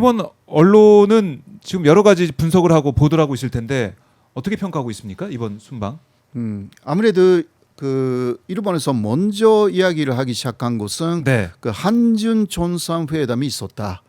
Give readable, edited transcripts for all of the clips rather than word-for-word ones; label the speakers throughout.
Speaker 1: 이번 언론은 지금 여러 가지 분석을 하고 보도를 하고 있을 텐데 어떻게 평가하고 있습니까? 이번 순방?
Speaker 2: 아무래도 그 일본에서 먼저 이야기를 하기 시작한 것은
Speaker 1: 네.
Speaker 2: 그 한중 정상회담이 있었다.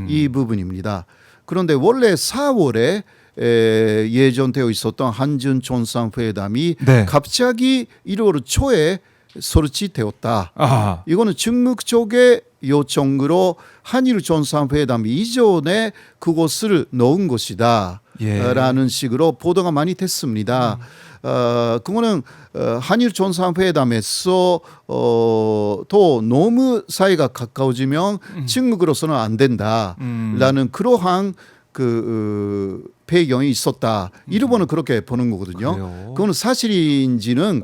Speaker 2: 이 부분입니다. 그런데 원래 4월에 예정되어 있었던 한중 정상회담이
Speaker 1: 네.
Speaker 2: 갑자기 1월 초에 설치되었다.
Speaker 1: 아,
Speaker 2: 이거는 중국 쪽의 요청으로 한일 정상회담 이전에 그것을 넣은 것이다.
Speaker 1: 예.
Speaker 2: 라는 식으로 보도가 많이 됐습니다. 그거는 한일 정상회담에서 또 너무 사이가 가까워지면 중국으로서는 안 된다라는 그러한 그 배경이 있었다. 일본은 그렇게 보는 거거든요.
Speaker 1: 그래요?
Speaker 2: 그거는 사실인지는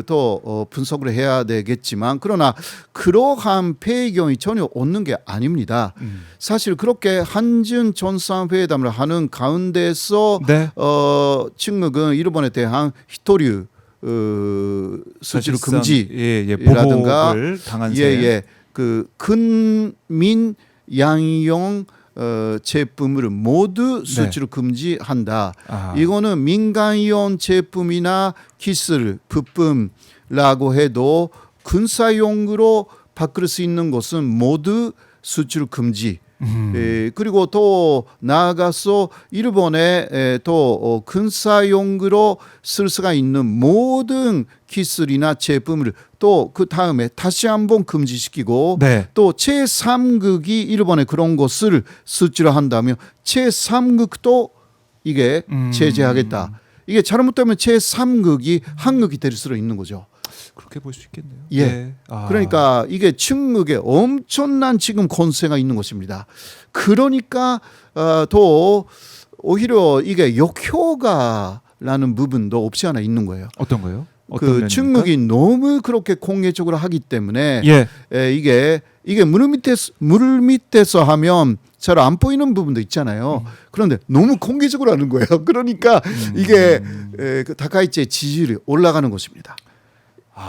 Speaker 2: 더 분석을 해야 되겠지만 그러나 그러한 배경이 전혀 없는 게 아닙니다. 사실 그렇게 한중 정상회담을 하는 가운데서
Speaker 1: 네.
Speaker 2: 중국은 일본에 대한 히토류 수출
Speaker 1: 사실상,
Speaker 2: 금지라든가
Speaker 1: 보복을 당한 셈.
Speaker 2: 그 근민 양용 제품을 모두 수출 금지한다.
Speaker 1: 아.
Speaker 2: 이거는 민간용 제품이나 기술, 부품라고 해도 군사용으로 바꿀 수 있는 것은 모두 수출 금지. 그리고 또 나아가서 일본에 또 군사용으로 쓸 수가 있는 모든 기술이나 제품을 또 그 다음에 다시 한번 금지시키고
Speaker 1: 네.
Speaker 2: 또 제3국이 일본에 그런 것을 수출한다면 제3국도 이게 제재하겠다. 이게 잘못되면 제3국이 한국이 될 수도 있는 거죠.
Speaker 1: 그렇게 볼 수 있겠네요.
Speaker 2: 예.
Speaker 1: 네. 아.
Speaker 2: 그러니까 이게 중국에 엄청난 지금 권세가 있는 것입니다. 그러니까 또 오히려 이게 역효과라는 부분도 없지 않아 있는 거예요.
Speaker 1: 어떤 거요? 어떤
Speaker 2: 그
Speaker 1: 면입니까?
Speaker 2: 중국이 너무 그렇게 공개적으로 하기 때문에
Speaker 1: 예.
Speaker 2: 이게 물 밑에서 하면 잘 안 보이는 부분도 있잖아요. 그런데 너무 공개적으로 하는 거예요. 그러니까 이게 그 다카이치의 지지율이 올라가는 것입니다.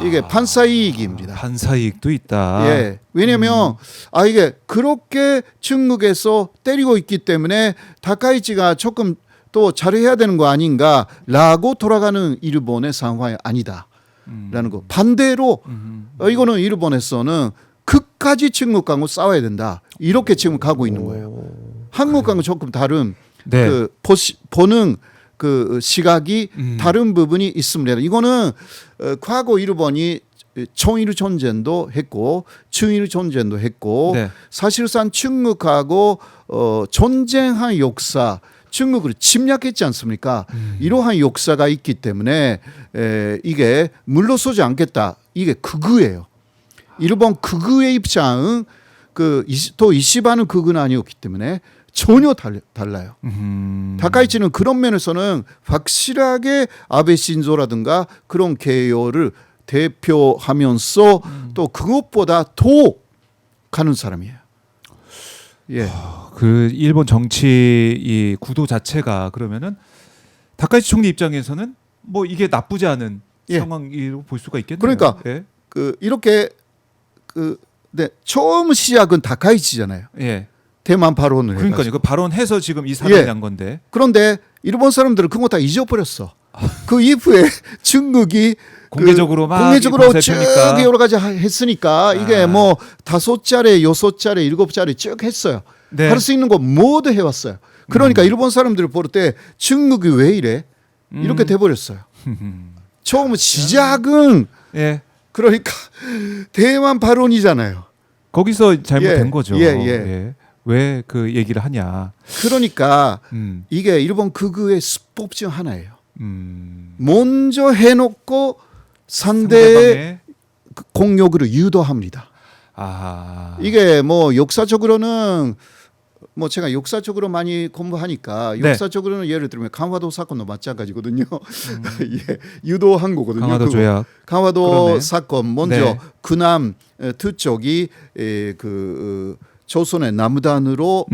Speaker 2: 이게 판사이익입니다.
Speaker 1: 판사이익도 있다.
Speaker 2: 예. 왜냐하면 이게 그렇게 중국에서 때리고 있기 때문에 다카이치가 조금 또 잘해야 되는 거 아닌가라고 돌아가는 일본의 상황이 아니다라는 거. 반대로 이거는 일본에서는 끝까지 중국하고 싸워야 된다. 이렇게 지금 가고 있는 거예요. 한국하고 조금 다른
Speaker 1: 네.
Speaker 2: 그 보는 그 시각이 다른 부분이 있습니다. 이거는 과거 일본이 청일 전쟁도 했고 중일 전쟁도 했고
Speaker 1: 네.
Speaker 2: 사실상 중국하고 전쟁한 역사 중국을 침략했지 않습니까? 이러한 역사가 있기 때문에 이게 물러서지 않겠다. 이게 극우예요. 일본 극우의 입장은 또 이시바는 극우는 아니었기 때문에 전혀 달라요. 다카이치는 그런 면에서는 확실하게 아베 신조라든가 그런 계열을 대표하면서 또 그것보다 더 가는 사람이에요. 예.
Speaker 1: 그 일본 정치 이 구도 자체가 그러면은 다카이치 총리 입장에서는 뭐 이게 나쁘지 않은
Speaker 2: 예.
Speaker 1: 상황이라고 볼 수가 있겠네요.
Speaker 2: 그러니까
Speaker 1: 예.
Speaker 2: 이렇게 처음 시작은 다카이치잖아요.
Speaker 1: 예.
Speaker 2: 대만 발언을
Speaker 1: 그러니까요.
Speaker 2: 해가지고.
Speaker 1: 그 발언해서 지금 이 사람이
Speaker 2: 예.
Speaker 1: 난 건데.
Speaker 2: 그런데 일본 사람들은 그거 다 잊어버렸어. 그 이후에 중국이
Speaker 1: 공개적으로 막
Speaker 2: 공개적으로
Speaker 1: 이
Speaker 2: 쭉
Speaker 1: 펴니까.
Speaker 2: 여러 가지 했으니까 이게 뭐 5차례, 6차례, 7차례 쭉 했어요.
Speaker 1: 네.
Speaker 2: 할 수 있는 거 모두 해왔어요. 그러니까 일본 사람들이 볼 때 중국이 왜 이래? 이렇게 돼버렸어요. 처음 시작은
Speaker 1: 예.
Speaker 2: 그러니까 대만 발언이잖아요.
Speaker 1: 거기서 잘못된
Speaker 2: 예.
Speaker 1: 거죠.
Speaker 2: 예.
Speaker 1: 왜 그 얘기를 하냐.
Speaker 2: 그러니까 이게 일본 극우의 수법 중 하나예요. 먼저 해놓고 상대의
Speaker 1: 상대방의
Speaker 2: 공격으로 유도합니다.
Speaker 1: 아.
Speaker 2: 이게 뭐 역사적으로는 뭐 제가 역사적으로 많이 공부하니까
Speaker 1: 네.
Speaker 2: 역사적으로는 예를 들면 강화도 사건도 마찬가지거든요. 예, 유도한 거거든요.
Speaker 1: 강화도 조약.
Speaker 2: 강화도
Speaker 1: 그러네.
Speaker 2: 사건 먼저
Speaker 1: 네.
Speaker 2: 군함 두 쪽이 조선의 남단으로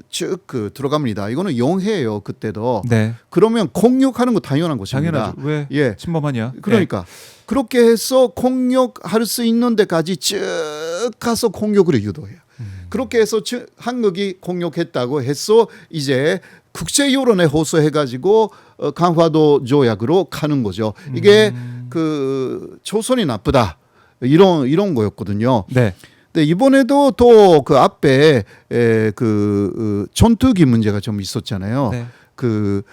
Speaker 2: 쭉 들어갑니다. 이거는 용해예요. 그때도.
Speaker 1: 네.
Speaker 2: 그러면 공격하는 거 당연한 것입니다.
Speaker 1: 당연하죠. 왜
Speaker 2: 예.
Speaker 1: 침범하냐?
Speaker 2: 그러니까 그렇게 해서 공격할 수 있는 데까지 쭉 가서 공격으로 유도해요. 그렇게 해서 한국이 공격했다고 해서 이제 국제 여론에 호소해가지고 강화도 조약으로 가는 거죠. 이게 그 조선이 나쁘다 이런 거였거든요.
Speaker 1: 네.
Speaker 2: 근데 이번에도 또 그 앞에 전투기 문제가 좀 있었잖아요.
Speaker 1: 네.
Speaker 2: 그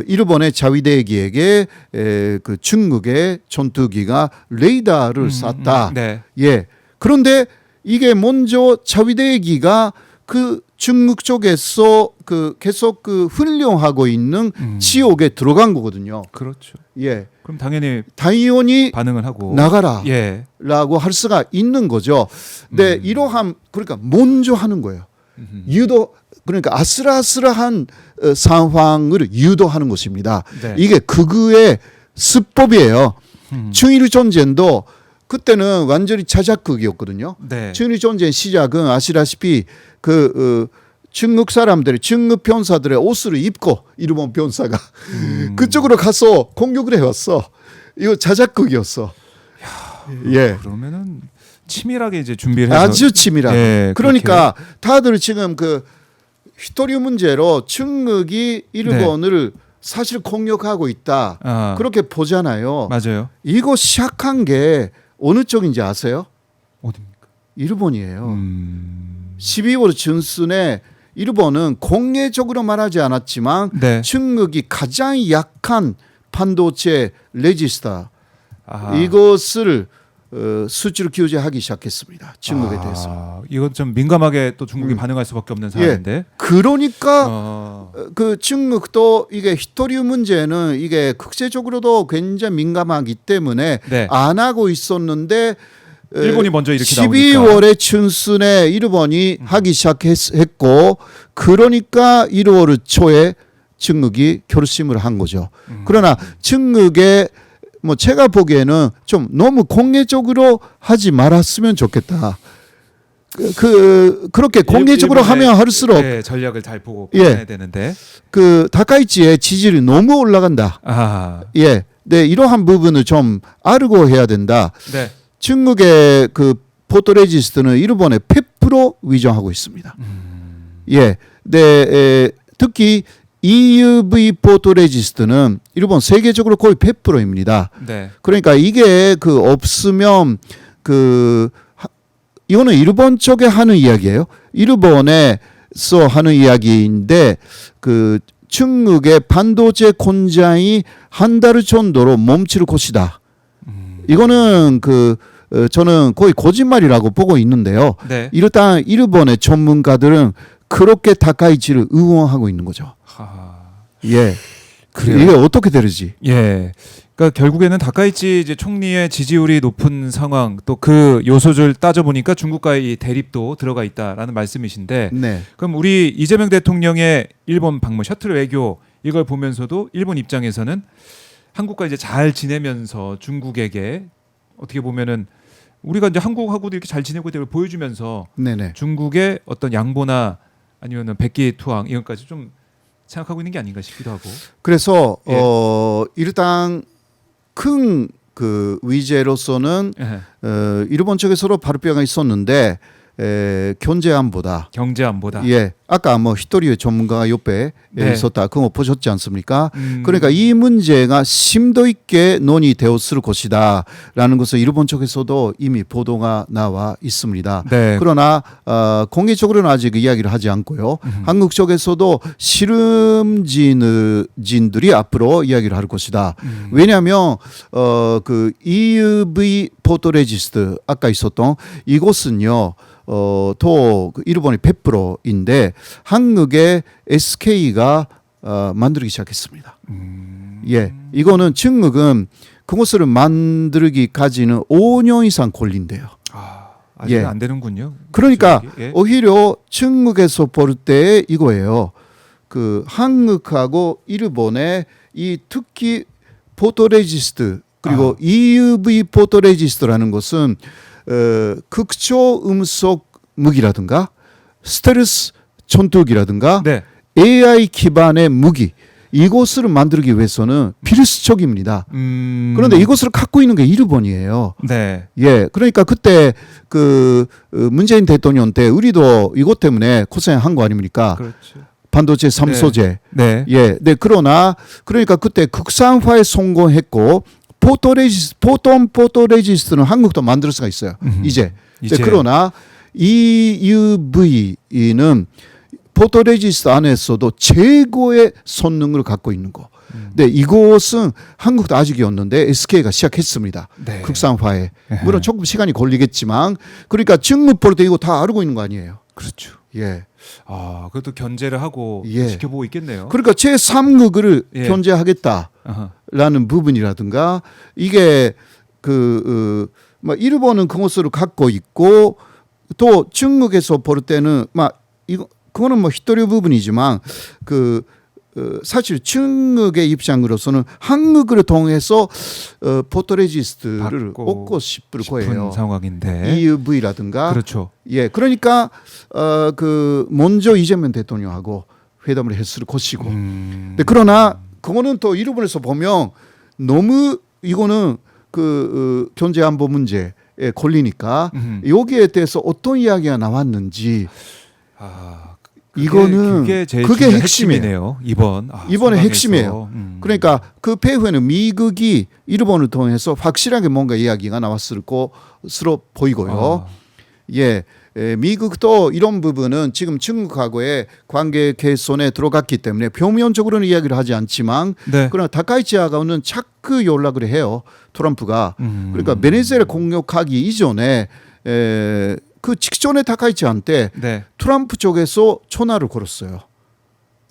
Speaker 2: 일본의 자위대기에게 그 중국의 전투기가 레이더를 쐈다.
Speaker 1: 네.
Speaker 2: 예. 그런데 이게 먼저 자위대기가 그 중국 쪽에서 그 계속 그 훈련하고 있는 지역에 들어간 거거든요.
Speaker 1: 그렇죠.
Speaker 2: 예.
Speaker 1: 그럼 당연히
Speaker 2: 반응을
Speaker 1: 하고
Speaker 2: 나가라.
Speaker 1: 예.
Speaker 2: 라고 할 수가 있는 거죠. 근데 이러한 그러니까 먼저 하는 거예요. 유도 그러니까 아슬아슬한 상황을 유도하는 것입니다.
Speaker 1: 네.
Speaker 2: 이게 극우의 수법이에요. 중일 전쟁도 그때는 완전히 자작극이었거든요.
Speaker 1: 네.
Speaker 2: 중일 전쟁 시작은 아시다시피 중국 사람들이 중국 병사들의 옷을 입고 일본 병사가 그쪽으로 가서 공격을 해왔어. 이거 자작극이었어. 예.
Speaker 1: 그러면은 치밀하게 이제 준비를 해서
Speaker 2: 아주 치밀하게.
Speaker 1: 예,
Speaker 2: 그러니까 다들 지금 그 휘토류 문제로 중국이 일본을 사실 공격하고 있다.
Speaker 1: 아,
Speaker 2: 그렇게 보잖아요.
Speaker 1: 맞아요.
Speaker 2: 이거 시작한 게 어느 쪽인지 아세요?
Speaker 1: 어디입니까?
Speaker 2: 일본이에요. 12월 중순에 일본은 공개적으로 말하지 않았지만
Speaker 1: 네.
Speaker 2: 중국이 가장 약한 반도체 레지스타
Speaker 1: 아,
Speaker 2: 이것을 수출 규제하기 시작했습니다. 중국에 대해서.
Speaker 1: 이건 좀 민감하게 또 중국이 반응할 수밖에 없는 사안인데.
Speaker 2: 그러니까 그 중국도 이게 휘토류 문제는 이게 국제적으로도 굉장히 민감하기 때문에
Speaker 1: 네.
Speaker 2: 안 하고 있었는데
Speaker 1: 일본이 먼저 이렇게 나오니까.
Speaker 2: 12월에 춘순에 일본이 하기 시작했고 그러니까 1월 초에 중국이 결심을 한 거죠. 그러나 중국의 뭐 제가 보기에는 좀 너무 공개적으로 하지 말았으면 좋겠다. 그렇게 공개적으로
Speaker 1: 일본의,
Speaker 2: 하면 할수록
Speaker 1: 네, 전략을 잘 보고 해야 되는데.
Speaker 2: 그 다카이치의 지지율이 너무 올라간다.
Speaker 1: 아,
Speaker 2: 예, 네 이러한 부분을 좀 알고 해야 된다.
Speaker 1: 네.
Speaker 2: 중국의 그 포토레지스트는 일본의 100% 위조하고 있습니다. 예, 네 특히 EUV 포토레지스트는 일본 세계적으로 거의 100%입니다.
Speaker 1: 네.
Speaker 2: 그러니까 이게 그 없으면 그 이거는 일본 쪽에 하는 이야기예요. 일본에서 하는 이야기인데 그 중국의 반도체 공장이 한 달 정도로 멈출 것이다. 이거는 그 저는 거의 거짓말이라고 보고 있는데요.
Speaker 1: 네.
Speaker 2: 일단 일본의 전문가들은 그렇게 다카이치를 응원하고 있는 거죠. 예.
Speaker 1: 그래요?
Speaker 2: 이게 어떻게 되는지.
Speaker 1: 예. 그러니까 결국에는 다카이치 이제 총리의 지지율이 높은 상황 또 그 요소를 따져 보니까 중국과의 이 대립도 들어가 있다라는 말씀이신데
Speaker 2: 네.
Speaker 1: 그럼 우리 이재명 대통령의 일본 방문 셔틀 외교 이걸 보면서도 일본 입장에서는 한국과 이제 잘 지내면서 중국에게 어떻게 보면은 우리가 이제 한국하고도 이렇게 잘 지내고 있다는 걸 보여주면서
Speaker 2: 네네.
Speaker 1: 중국의 어떤 양보나 아니면은 백기투항 이것까지 좀 생각하고 있는 게 아닌가 싶기도 하고.
Speaker 2: 그래서
Speaker 1: 예.
Speaker 2: 일단 큰 그 위제로서는
Speaker 1: 예.
Speaker 2: 일본 쪽에서도 발표가 있었는데 경제안보다.
Speaker 1: 경제안보다.
Speaker 2: 예, 아까 뭐 히토리의 전문가가 옆에
Speaker 1: 네.
Speaker 2: 있었다. 그거 보셨지 않습니까? 그러니까 이 문제가 심도 있게 논의되었을 것이다라는 것을 일본 쪽에서도 이미 보도가 나와 있습니다.
Speaker 1: 네.
Speaker 2: 그러나 공개적으로는 아직 이야기를 하지 않고요. 한국 쪽에서도 실험진들이 앞으로 이야기를 할 것이다. 왜냐하면 그 EUV 포토레지스트 아까 있었던 이곳은요. 또 일본이 100%인데 한국의 SK가 만들기 시작했습니다. 예, 이거는 중국은 그것을 만들기까지는 5년 이상 걸린대요.
Speaker 1: 아직
Speaker 2: 예.
Speaker 1: 안 되는군요.
Speaker 2: 그러니까
Speaker 1: 예.
Speaker 2: 오히려 중국에서 볼 때 이거예요. 그 한국하고 일본의 이 특히 포토레지스트 그리고 EUV 포토레지스트라는 것은 극초 음속 무기라든가 스텔스 전투기라든가
Speaker 1: 네.
Speaker 2: AI 기반의 무기 이것을 만들기 위해서는 필수적입니다. 그런데 이것을 갖고 있는 게 일본이에요.
Speaker 1: 네.
Speaker 2: 예, 그러니까 그때 그 문재인 대통령 때 우리도 이것 때문에 고생한 거 아닙니까?
Speaker 1: 그렇죠.
Speaker 2: 반도체 3소재.
Speaker 1: 네.
Speaker 2: 예, 네, 그러나 그러니까 그때 국산화에 성공했고 포톤 포토레지스트는 한국도 만들 수가 있어요. 이제. 네, 그러나 EUV는 포토레지스트 안에서도 최고의 성능을 갖고 있는 거. 네, 이것은 한국도 아직이었는데 SK가 시작했습니다.
Speaker 1: 네.
Speaker 2: 국산화에. 물론 조금 시간이 걸리겠지만 그러니까 중국 볼 때 이거 다 알고 있는 거 아니에요.
Speaker 1: 그렇죠.
Speaker 2: 예.
Speaker 1: 아, 그것도 견제를 하고
Speaker 2: 예.
Speaker 1: 지켜보고 있겠네요.
Speaker 2: 그러니까 제3국을
Speaker 1: 예.
Speaker 2: 견제하겠다라는
Speaker 1: 아하.
Speaker 2: 부분이라든가 이게 뭐 일본은 그것을 갖고 있고 또 중국에서 볼 때는 막 이거 그거는 뭐 히토리 부분이지만 사실 중국의 입장으로서는 한국을 통해서 포토레지스트를 얻고 싶을 거예요.
Speaker 1: 상황인데.
Speaker 2: EUV라든가.
Speaker 1: 그렇죠.
Speaker 2: 예, 그러니까 먼저 이재명 대통령하고 회담을 했을 것이고. 근데 그러나 그거는 또 일본에서 보면 너무 이거는 경제 안보 문제에 걸리니까 여기에 대해서 어떤 이야기가 나왔는지. 이거는
Speaker 1: 그게
Speaker 2: 핵심이에요. 이번에 핵심이에요. 그러니까 그 배후에는 미국이 일본을 통해서 확실하게 뭔가 이야기가 나왔을 것으로 보이고요. 예, 미국도 이런 부분은 지금 중국하고의 관계 개선에 들어갔기 때문에 표면적으로는 이야기를 하지 않지만
Speaker 1: 네.
Speaker 2: 그러나 다카이치하고는 자꾸 연락을 해요. 트럼프가. 그러니까 베네수엘라 공격하기 이전에 그 직전에 다카이치한테
Speaker 1: 네.
Speaker 2: 트럼프 쪽에서 전화를 걸었어요.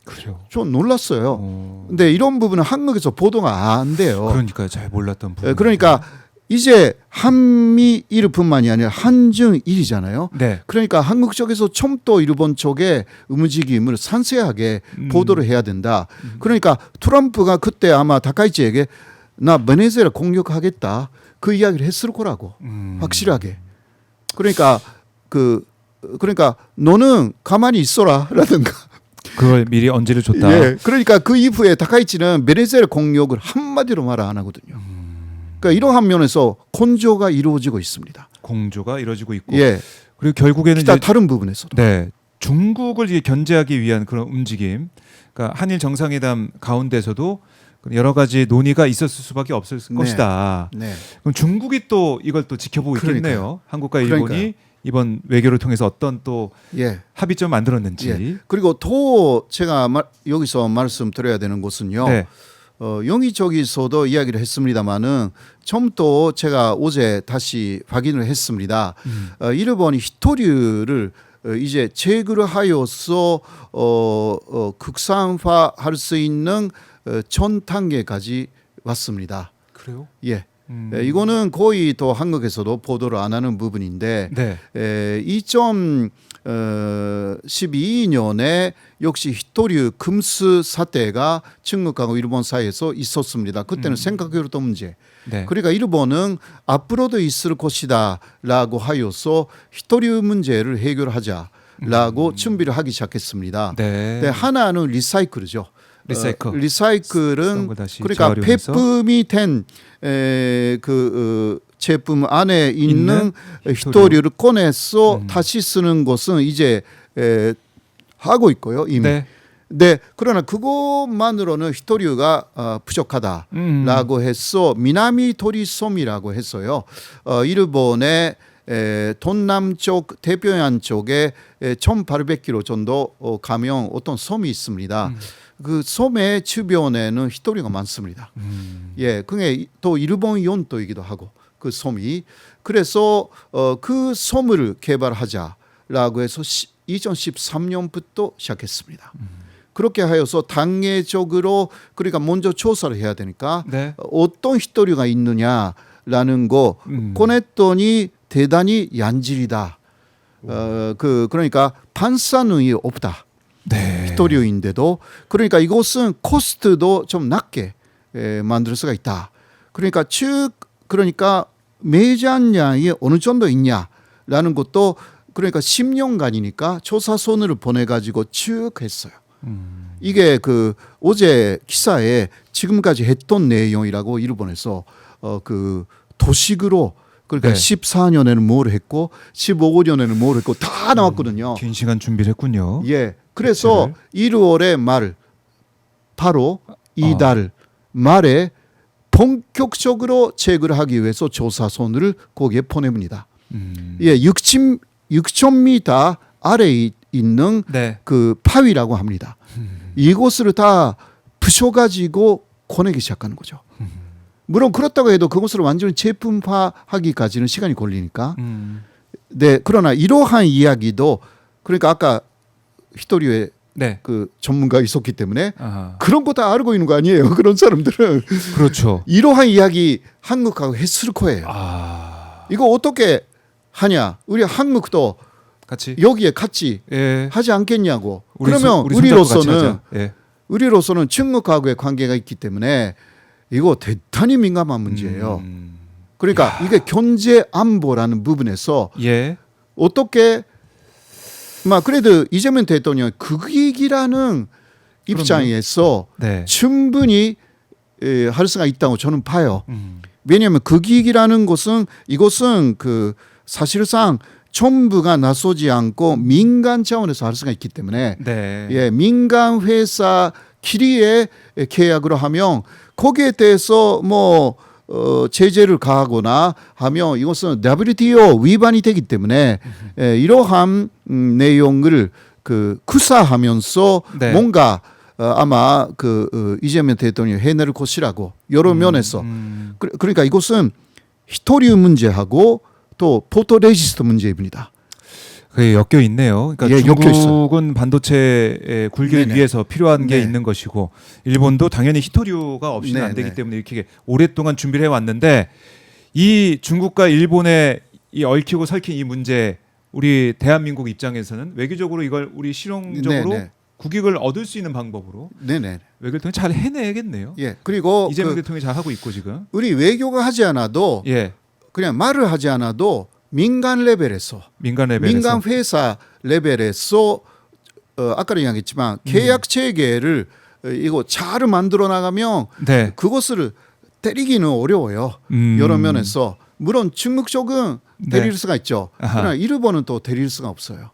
Speaker 1: 그래요.
Speaker 2: 좀 놀랐어요. 근데 이런 부분은 한국에서 보도가 안 돼요.
Speaker 1: 그러니까요. 잘 몰랐던 부분.
Speaker 2: 그러니까 이제 한미일뿐만이 아니라 한중일이잖아요.
Speaker 1: 네.
Speaker 2: 그러니까 한국 쪽에서 좀 더 일본 쪽의 움직임을 상세하게 보도를 해야 된다. 그러니까 트럼프가 그때 아마 다카이치에게 나 베네수엘라 공격하겠다 그 이야기를 했을 거라고 확실하게. 그러니까 그러니까 너는 가만히 있어라라든가.
Speaker 1: 그걸 미리 언지를 줬다.
Speaker 2: 예. 그러니까 그 이후에 다카이치는 베네수엘라 공격을 한마디로 말 안 하거든요. 그러니까 이러한 면에서 건조가 이루어지고 있습니다.
Speaker 1: 공조가 이루어지고 있고.
Speaker 2: 예.
Speaker 1: 그리고 결국에는
Speaker 2: 기타
Speaker 1: 이제
Speaker 2: 다른 부분에서도.
Speaker 1: 네. 중국을 이제 견제하기 위한 그런 움직임. 그러니까 한일 정상회담 가운데서도 여러 가지 논의가 있었을 수밖에 없을 것이다.
Speaker 2: 네.
Speaker 1: 그럼 중국이 또 이걸 또 지켜보고 있겠네요.
Speaker 2: 그러니까요.
Speaker 1: 한국과 일본이
Speaker 2: 그러니까요.
Speaker 1: 이번 외교를 통해서 어떤 또
Speaker 2: 예.
Speaker 1: 합의점 만들었는지.
Speaker 2: 예. 그리고 또 제가 여기서 말씀드려야 되는 것은요.
Speaker 1: 네.
Speaker 2: 여기저기서도 이야기를 했습니다마는 좀 또 제가 어제 다시 확인을 했습니다. 일본이 히토류를 이제 제거를 하여서 국산화할 수 있는 전 단계까지 왔습니다.
Speaker 1: 그래요?
Speaker 2: 예. 이거는 거의 또 한국에서도 보도를 안 하는 부분인데
Speaker 1: 네.
Speaker 2: 2012년에 역시 히토류 금수 사태가 중국하고 일본 사이에서 있었습니다. 그때는 생각해뒀던 문제.
Speaker 1: 네.
Speaker 2: 그러니까 일본은 앞으로도 있을 것이다라고 하여서 히토류 문제를 해결하자라고 준비를 하기 시작했습니다.
Speaker 1: 네.
Speaker 2: 네, 하나는 리사이클이죠. 리사이클은 그러니까
Speaker 1: 재활용해서.
Speaker 2: 폐품이 된 제품 안에 있는 히토류를 꺼내서 다시 쓰는 것은 이제 하고 있고요 이미.
Speaker 1: 네.
Speaker 2: 네, 그러나 그것만으로는 히토류가 부족하다라고 해서 미나미도리섬이라고 해서요. 일본의 동남쪽 태평양 쪽에 1,800km 정도 가면 어떤 섬이 있습니다. 그 섬의 주변에는 히토류가 많습니다. 예, 그게 또 일본 연도이기도 하고 그 섬이 그래서 그 섬을 개발하자라고 해서 2013년부터 시작했습니다. 그렇게 하여서 단계적으로 그러니까 먼저 조사를 해야 되니까
Speaker 1: 네.
Speaker 2: 어떤 히토류가 있느냐라는 거 꺼냈더니 대단히 얀질이다. 그러니까 반사능이 없다.
Speaker 1: 네.
Speaker 2: 히토류인데도 그러니까 이것은 코스트도 좀 낮게 만들 수가 있다. 그러니까 그러니까 매장량이 어느 정도 있냐라는 것도 그러니까 10년간이니까 조사선을 보내가지고 쭉 했어요. 이게 그 어제 기사에 지금까지 했던 내용이라고 일본에서 그 도식으로 그러니까
Speaker 1: 네.
Speaker 2: 14년에는 뭘 했고 15년에는 뭘 했고 다 나왔거든요.
Speaker 1: 긴 시간 준비를 했군요.
Speaker 2: 예. 그래서 1월에 말 바로 이달 말에 본격적으로 체크를 하기 위해서 조사선을 거기에 보냅니다. 예, 6,000m 아래에 있는
Speaker 1: 네.
Speaker 2: 그 파위라고 합니다. 이곳을 다 부셔가지고 꺼내기 시작하는 거죠. 물론 그렇다고 해도 그것을 완전히 제품화하기까지는 시간이 걸리니까. 네, 그러나 이러한 이야기도 그러니까 아까 히토리오에
Speaker 1: 네.
Speaker 2: 그 전문가 있었기 때문에
Speaker 1: 아하.
Speaker 2: 그런 거 다 알고 있는 거 아니에요. 그런 사람들은
Speaker 1: 그렇죠.
Speaker 2: 이러한 이야기 한국하고 했을 거예요.
Speaker 1: 아,
Speaker 2: 이거 어떻게 하냐? 우리 한국도
Speaker 1: 같이.
Speaker 2: 여기에 같이
Speaker 1: 예.
Speaker 2: 하지 않겠냐고.
Speaker 1: 우리
Speaker 2: 그러면
Speaker 1: 우리 손잡고 같이
Speaker 2: 우리로서는
Speaker 1: 하자. 예.
Speaker 2: 우리로서는 중국하고의 관계가 있기 때문에 이거 대단히 민감한 문제예요. 그러니까 이게 경제 안보라는 부분에서
Speaker 1: 예.
Speaker 2: 어떻게 막 그래도 이재명 대통령 극익이라는 입장에서
Speaker 1: 네.
Speaker 2: 충분히 할 수가 있다고 저는 봐요. 왜냐하면 극익이라는 것은 이것은 그 사실상 정부가 나서지 않고 민간 차원에서 할 수가 있기 때문에
Speaker 1: 네.
Speaker 2: 예, 민간 회사끼리의 계약으로 하면 거기에 대해서 뭐 제재를 가하거나 하면 이것은 WTO 위반이 되기 때문에 이러한 내용을 그 구사하면서
Speaker 1: 네.
Speaker 2: 뭔가 아마 그 이재명 대통령이 해낼 것이라고 여러 면에서 그러니까 이것은 히토리움 문제하고 또 포토레지스트 문제입니다.
Speaker 1: 그게 엮여 있네요. 그러니까
Speaker 2: 예, 엮여 있어요.
Speaker 1: 중국은 반도체의 굴기를
Speaker 2: 네네.
Speaker 1: 위해서 필요한 게
Speaker 2: 네.
Speaker 1: 있는 것이고 일본도 당연히 히토류가 없이는 안
Speaker 2: 네네.
Speaker 1: 되기 때문에 이렇게 오랫동안 준비를 해왔는데 이 중국과 일본의 이 얽히고 설킨 이 문제 우리 대한민국 입장에서는 외교적으로 이걸 우리 실용적으로
Speaker 2: 네네.
Speaker 1: 국익을 얻을 수 있는 방법으로
Speaker 2: 네네.
Speaker 1: 외교를 통해 잘 해내야겠네요.
Speaker 2: 예. 그리고
Speaker 1: 이재명
Speaker 2: 그
Speaker 1: 대통령이 잘 하고 있고 지금.
Speaker 2: 우리 외교가 하지 않아도
Speaker 1: 예.
Speaker 2: 그냥 말을 하지 않아도 민간 레벨에서
Speaker 1: 민간 레벨에서.
Speaker 2: 민간 회사 레벨에서 아까도 이야기했지만 계약 체계를 이거 잘 만들어 나가면
Speaker 1: 네.
Speaker 2: 그것을 때리기는 어려워요. 여러 면에서 물론 중국 쪽은 때릴
Speaker 1: 네.
Speaker 2: 수가 있죠.
Speaker 1: 아하.
Speaker 2: 그러나 일본은 또 때릴 수가 없어요.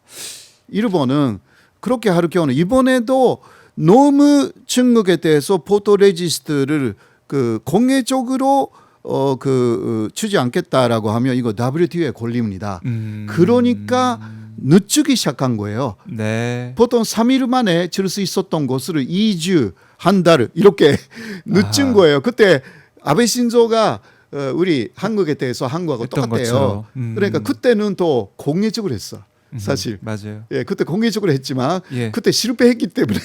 Speaker 2: 일본은 그렇게 할 경우는 이번에도 너무 중국에 대해서 포토레지스트를 그 공개적으로 주지 않겠다라고 하면 이거 WTO에 걸립니다. 그러니까 늦추기 시작한 거예요.
Speaker 1: 네.
Speaker 2: 보통 3일 만에 줄 수 있었던 것을 2주, 한 달 이렇게 늦춘 거예요. 그때 아베 신조가 우리 한국에 대해서 한국하고
Speaker 1: 했던
Speaker 2: 똑같아요.
Speaker 1: 것처럼.
Speaker 2: 그러니까 그때는 또 공개적으로 했어. 사실.
Speaker 1: 맞아요.
Speaker 2: 예, 그때 공개적으로 했지만
Speaker 1: 예.
Speaker 2: 그때 실패했기 때문에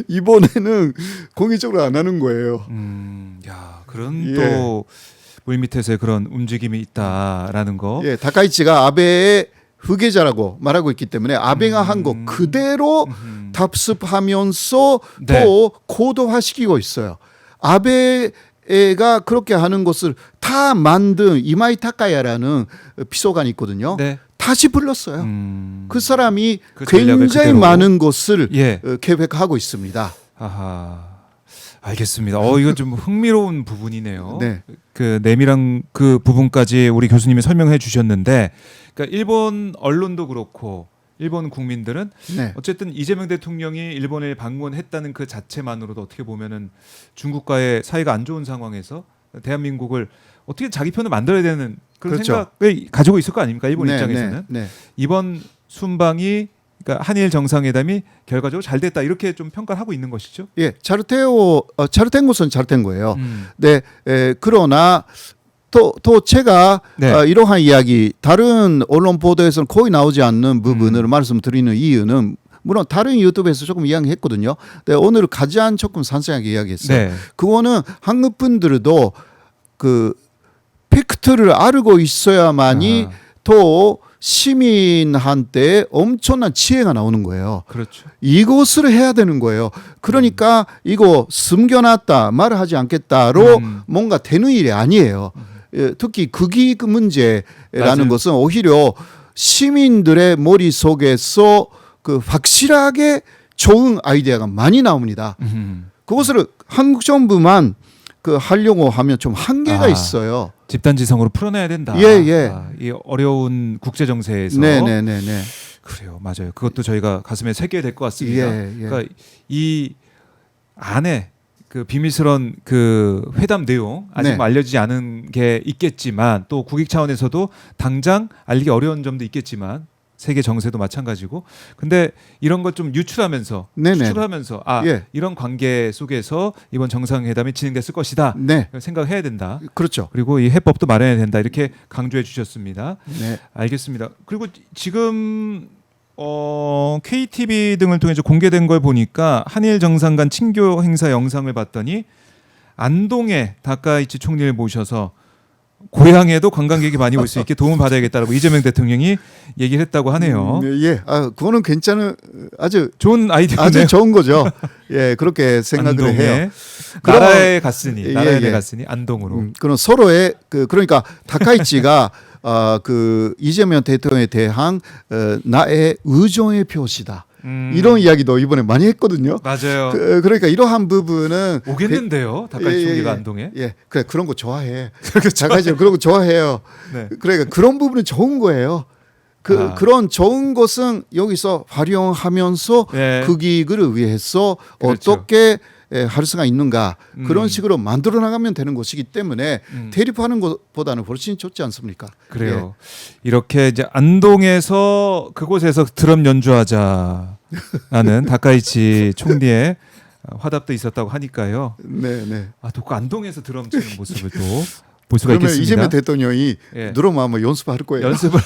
Speaker 2: 이번에는 공개적으로 안 하는 거예요.
Speaker 1: 야, 그런
Speaker 2: 예.
Speaker 1: 또 물밑에서의 그런 움직임이 있다라는 거.
Speaker 2: 예, 다카이치가 아베의 후계자라고 말하고 있기 때문에 아베가 한 거 그대로 답습하면서
Speaker 1: 네.
Speaker 2: 또 고도화시키고 있어요. 아베가 그렇게 하는 것을 다 만든 이마이 타카야라는 비서관이 있거든요.
Speaker 1: 네.
Speaker 2: 다시 불렀어요. 그 사람이
Speaker 1: 그 전략을
Speaker 2: 굉장히
Speaker 1: 그대로.
Speaker 2: 많은 것을
Speaker 1: 예.
Speaker 2: 계획하고 있습니다.
Speaker 1: 아하. 알겠습니다. 이건 좀 흥미로운 부분이네요.
Speaker 2: 네.
Speaker 1: 그 내밀한 그 부분까지 우리 교수님이 설명해 주셨는데, 그러니까 일본 언론도 그렇고 일본 국민들은
Speaker 2: 네.
Speaker 1: 어쨌든 이재명 대통령이 일본을 방문했다는 그 자체만으로도 어떻게 보면은 중국과의 사이가 안 좋은 상황에서 대한민국을 어떻게 자기 편을 만들어야 되는 그런
Speaker 2: 그렇죠.
Speaker 1: 생각을 가지고 있을 거 아닙니까? 일본
Speaker 2: 네,
Speaker 1: 입장에서는
Speaker 2: 네, 네.
Speaker 1: 이번 순방이 그러니까 한일 정상회담이 결과적으로 잘 됐다 이렇게 좀 평가를 하고 있는 것이죠.
Speaker 2: 예, 잘된 것은 잘된 거예요.
Speaker 1: 음.
Speaker 2: 네, 그러나 또 제가
Speaker 1: 네.
Speaker 2: 이러한 이야기 다른 언론 보도에서는 거의 나오지 않는 부분을 말씀드리는 이유는 물론 다른 유튜브에서 조금 이야기했거든요. 네, 오늘 가장 조금 상세하게 이야기했어요.
Speaker 1: 네.
Speaker 2: 그거는 한국 분들도 그 팩트를 알고 있어야만이 또 시민한테 엄청난 지혜가 나오는 거예요.
Speaker 1: 그렇죠.
Speaker 2: 이것을 해야 되는 거예요. 그러니까 이거 숨겨놨다 말을 하지 않겠다로 뭔가 되는 일이 아니에요. 특히 극익 문제라는
Speaker 1: 맞아요.
Speaker 2: 것은 오히려 시민들의 머릿속에서 그 확실하게 좋은 아이디어가 많이 나옵니다. 그것을 한국 정부만 그 하려고 하면 좀 한계가 있어요.
Speaker 1: 집단지성으로 풀어내야 된다.
Speaker 2: 예.
Speaker 1: 이 어려운 국제 정세에서.
Speaker 2: 네네네네.
Speaker 1: 그래요, 맞아요. 그것도 저희가 가슴에 새겨야 될 것 같습니다.
Speaker 2: 예.
Speaker 1: 그러니까 이 안에 그 비밀스러운 그 회담 내용 아직
Speaker 2: 네.
Speaker 1: 뭐 알려지지 않은 게 있겠지만 또 국익 차원에서도 당장 알리기 어려운 점도 있겠지만 세계 정세도 마찬가지고 근데 이런 것 좀 유출하면서
Speaker 2: 네네.
Speaker 1: 수출하면서
Speaker 2: 예.
Speaker 1: 이런 관계 속에서 이번 정상회담이 진행됐을 것이다
Speaker 2: 네.
Speaker 1: 생각해야 된다.
Speaker 2: 그렇죠.
Speaker 1: 그리고 이 해법도 마련해야 된다 이렇게 강조해 주셨습니다.
Speaker 2: 네.
Speaker 1: 알겠습니다. 그리고 지금 KTV 등을 통해서 공개된 걸 보니까 한일 정상 간 친교 행사 영상을 봤더니 안동에 다카이치 총리를 모셔서 고향에도 관광객이 많이 올 수 있게 도움을 받아야겠다라고 이재명 대통령이 얘기를 했다고 하네요.
Speaker 2: 예. 그거는 괜찮은 아주
Speaker 1: 좋은 아이디어네요.
Speaker 2: 아주 좋은 거죠. 예, 그렇게 생각을 해요.
Speaker 1: 나라에 갔으니
Speaker 2: 예,
Speaker 1: 나라에
Speaker 2: 예.
Speaker 1: 갔으니 안동으로.
Speaker 2: 그럼 서로의 그러니까 다카이치가 그 이재명 대통령에 대한 나의 의존의 표시다. 이런 이야기도 이번에 많이 했거든요.
Speaker 1: 맞아요.
Speaker 2: 그러니까 이러한 부분은
Speaker 1: 오겠는데요, 다카이치 총리가 안동에.
Speaker 2: 예, 그래 그런 거 좋아해. 다카이치 그런 거 좋아해요.
Speaker 1: 네.
Speaker 2: 그러니까 그런 부분은 좋은 거예요. 그런 좋은 것은 여기서 활용하면서
Speaker 1: 네.
Speaker 2: 국익을 위해서
Speaker 1: 그렇죠.
Speaker 2: 어떻게 할 수가 있는가 그런 식으로 만들어 나가면 되는 것이기 때문에 대립하는 것보다는 훨씬 좋지 않습니까?
Speaker 1: 그래요. 이렇게 이제 안동에서 그곳에서 드럼 연주하자라는 다카이치 총리의 화답도 있었다고 하니까요.
Speaker 2: 네.
Speaker 1: 또 그 안동에서 드럼 치는 모습을 또 볼 수가
Speaker 2: 그러면
Speaker 1: 있겠습니다.
Speaker 2: 이재명 대통령이
Speaker 1: 예.
Speaker 2: 드럼 아마 연습할 거예요.
Speaker 1: 연습을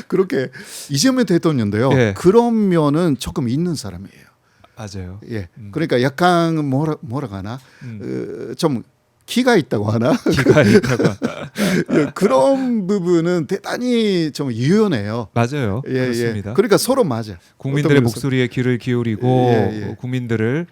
Speaker 2: 그렇게 이재명 대통령도요.
Speaker 1: 예.
Speaker 2: 그런 면은 조금 있는 사람이에요.
Speaker 1: 맞아요.
Speaker 2: 예. 그러니까 약간 뭐라 하나 좀 키가 있다고 하나
Speaker 1: 기가 있다가
Speaker 2: 예, 그런 부분은 대단히 좀 유연해요.
Speaker 1: 맞아요.
Speaker 2: 예.
Speaker 1: 그렇습니다.
Speaker 2: 그러니까 서로 맞아.
Speaker 1: 국민들의
Speaker 2: 어떤
Speaker 1: 목소리에 귀를 기울이고
Speaker 2: 예.
Speaker 1: 국민들을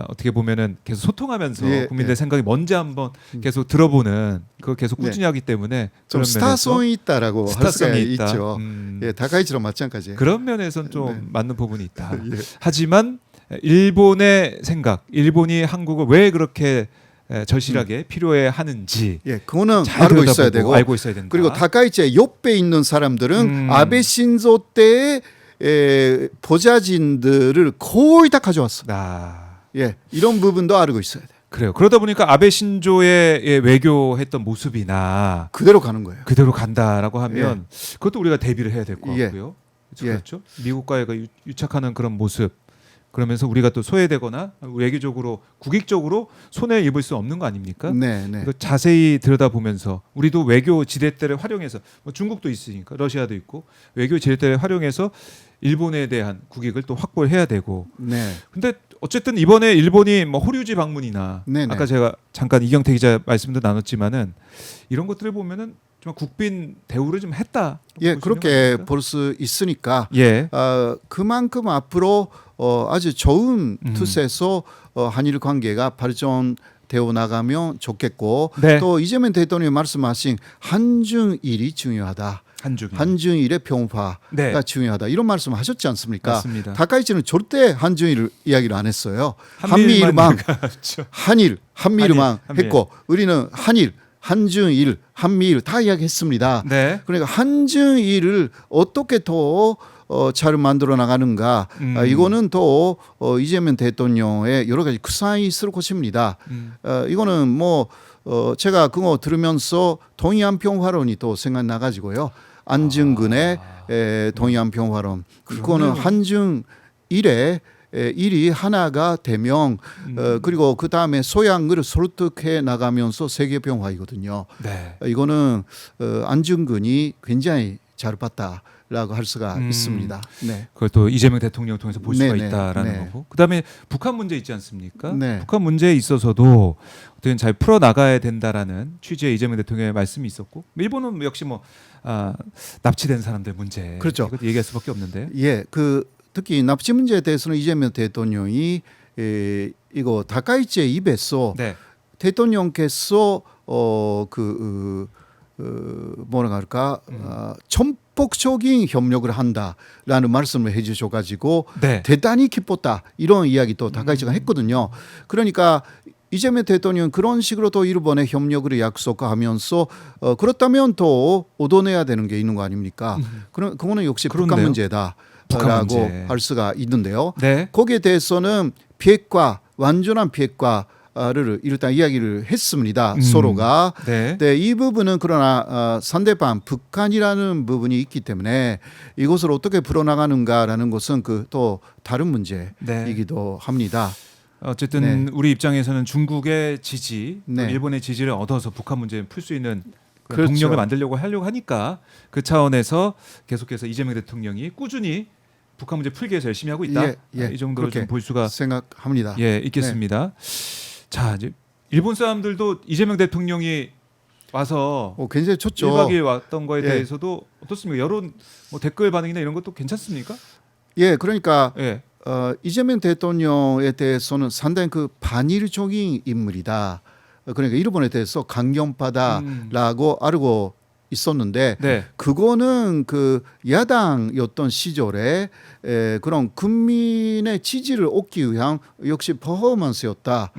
Speaker 1: 어떻게 보면은 계속 소통하면서
Speaker 2: 예,
Speaker 1: 국민들의
Speaker 2: 예.
Speaker 1: 생각이 뭔지 한번 계속 들어보는 그걸 계속 꾸준히 하기 때문에
Speaker 2: 좀
Speaker 1: 그런
Speaker 2: 스타성이 있다라고 할 수가
Speaker 1: 스타성이 있다.
Speaker 2: 있죠. 예, 다카이치랑 마찬가지예요.
Speaker 1: 그런 면에서는 좀 맞는 부분이 있다.
Speaker 2: 예.
Speaker 1: 하지만 일본의 생각, 일본이 한국을 왜 그렇게 절실하게 필요해 하는지
Speaker 2: 예, 그거는
Speaker 1: 잘
Speaker 2: 알고
Speaker 1: 들여다보고
Speaker 2: 있어야 되고
Speaker 1: 알고 있어야 된다.
Speaker 2: 그리고 다카이치의 옆에 있는 사람들은 아베 신조 때의 보좌진들을 거의 다 가져왔어. 예, 이런 부분도 알고 있어야 돼.
Speaker 1: 그래요. 그러다 보니까 아베 신조의 외교했던 모습이나
Speaker 2: 그대로 가는 거예요.
Speaker 1: 그대로 간다라고 하면 그것도 우리가 대비를 해야 될 것
Speaker 2: 예.
Speaker 1: 같고요. 그렇죠. 미국과의 유착하는 그런 모습. 그러면서 우리가 또 소외되거나 외교적으로 국익적으로 손해를 입을 수 없는 거 아닙니까?
Speaker 2: 네.
Speaker 1: 이거 자세히 들여다보면서 우리도 외교 지렛대를 활용해서 뭐 중국도 있으니까 러시아도 있고 외교 지렛대를 활용해서 일본에 대한 국익을 또 확보를 해야 되고.
Speaker 2: 네.
Speaker 1: 근데 어쨌든 이번에 일본이 뭐 호류지 방문이나
Speaker 2: 네네.
Speaker 1: 아까 제가 잠깐 이경태 기자 말씀도 나눴지만은 이런 것들을 보면은 좀 국빈 대우를 좀 했다.
Speaker 2: 예, 그렇게 볼 수 있으니까
Speaker 1: 예.
Speaker 2: 그만큼 앞으로 아주 좋은 투세에서 한일 관계가 발전되어 나가면 좋겠고
Speaker 1: 네.
Speaker 2: 또 이재명 대통령이 말씀하신 한중일이 중요하다. 한중일의 평화가
Speaker 1: 네.
Speaker 2: 중요하다. 이런 말씀하셨지 않습니까?
Speaker 1: 맞습니다.
Speaker 2: 다카이치는 절대 한중일 이야기를 안 했어요.
Speaker 1: 한미일만
Speaker 2: 한미일만
Speaker 1: 한미일.
Speaker 2: 했고 우리는 한중일, 한미일 다 이야기했습니다.
Speaker 1: 네.
Speaker 2: 그러니까 한중일을 어떻게 더 잘 만들어 나가는가 이거는 또 이재명 대통령의 여러 가지 구상이 있을 것입니다. 이거는 뭐 제가 그거 들으면서 동해안 평화론이 또 생각나가지고요. 안중근의 동해안 평화론 그거는 한중일의 일이 하나가 되면 그리고 그 다음에 소양을 설득해 나가면서 세계 평화이거든요.
Speaker 1: 네.
Speaker 2: 이거는 안중근이 굉장히 잘 봤다라고 할 수가 있습니다. 네.
Speaker 1: 그걸 또 이재명 대통령 통해서 볼 수가
Speaker 2: 네네.
Speaker 1: 있다라는
Speaker 2: 네.
Speaker 1: 거고. 그다음에 북한 문제 있지 않습니까?
Speaker 2: 네.
Speaker 1: 북한 문제에 있어서도 어떻게 잘 풀어 나가야 된다라는 취지의 이재명 대통령의 말씀이 있었고, 일본은 역시 뭐 납치된 사람들 문제.
Speaker 2: 그렇죠.
Speaker 1: 이것도 얘기할 수밖에 없는데.
Speaker 2: 예, 특히 납치 문제에 대해서는 이재명 대통령이 이거 다카이치의 입에서
Speaker 1: 네.
Speaker 2: 대통령께서 뭐라 할까 적극적인 협력을 한다라는 말씀을 해주셔가지고
Speaker 1: 네.
Speaker 2: 대단히 기뻤다 이런 이야기도 다카이치가 했거든요. 그러니까 이재명 대통령 그런 식으로 또 일본의 협력을 약속하면서 그렇다면 또 얻어내야 되는 게 있는 거 아닙니까? 그럼 그거는 역시 북한
Speaker 1: 그렇네요.
Speaker 2: 문제다라고
Speaker 1: 북한 문제.
Speaker 2: 할 수가 있는데요.
Speaker 1: 네.
Speaker 2: 거기에 대해서는 비핵화 완전한 비핵화를 일단 이야기를 했습니다. 서로가.
Speaker 1: 네.
Speaker 2: 네, 이 부분은 그러나 상대방 북한이라는 부분이 있기 때문에 이것을 어떻게 풀어나가는가라는 것은 그 또 다른 문제이기도 합니다.
Speaker 1: 어쨌든
Speaker 2: 네.
Speaker 1: 우리 입장에서는 중국의 지지, 또
Speaker 2: 네.
Speaker 1: 일본의 지지를 얻어서 북한 문제를 풀 수 있는 그런
Speaker 2: 그렇죠.
Speaker 1: 동력을 만들려고 하니까 그 차원에서 계속해서 이재명 대통령이 꾸준히 북한 문제 풀기 위해서 열심히 하고 있다. 이 정도로
Speaker 2: 그렇게
Speaker 1: 좀 볼 수가
Speaker 2: 생각합니다.
Speaker 1: 있겠습니다. 자, 이제 일본 사람들도 이재명 대통령이 와서
Speaker 2: 굉장히 좋죠.
Speaker 1: 1박 2일 왔던 거에
Speaker 2: 예.
Speaker 1: 대해서도 어떻습니까? 여론 뭐 댓글 반응이나 이런 것도 괜찮습니까?
Speaker 2: 예, 그러니까
Speaker 1: 예.
Speaker 2: 이재명 대통령에 대해서는 상당히 그 반일적인 인물이다. 그러니까 일본에 대해서 강경파다라고 알고 있었는데
Speaker 1: 네.
Speaker 2: 그거는 그 야당이었던 시절에 그런 국민의 지지를 얻기 위한 역시 퍼포먼스였다.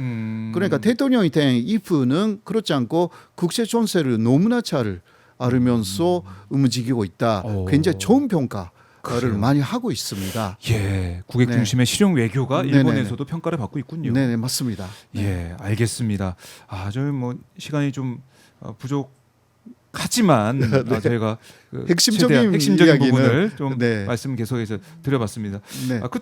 Speaker 2: 그러니까 대통령이 된 이프는 그렇지 않고 국제 정세를 너무나 잘 알으면서 움직이고 있다.
Speaker 1: 오.
Speaker 2: 굉장히 좋은 평가를
Speaker 1: 그래요.
Speaker 2: 많이 하고 있습니다.
Speaker 1: 예, 국익
Speaker 2: 네.
Speaker 1: 중심의 실용 외교가
Speaker 2: 네네네.
Speaker 1: 일본에서도 평가를 받고 있군요.
Speaker 2: 네, 맞습니다.
Speaker 1: 예, 알겠습니다. 저희 뭐 시간이 좀 부족하지만 저희가 그
Speaker 2: 핵심적인
Speaker 1: 최대한 핵심적인
Speaker 2: 이야기는
Speaker 1: 부분을 좀
Speaker 2: 네.
Speaker 1: 말씀 계속해서 드려봤습니다.
Speaker 2: 네.
Speaker 1: 끝으로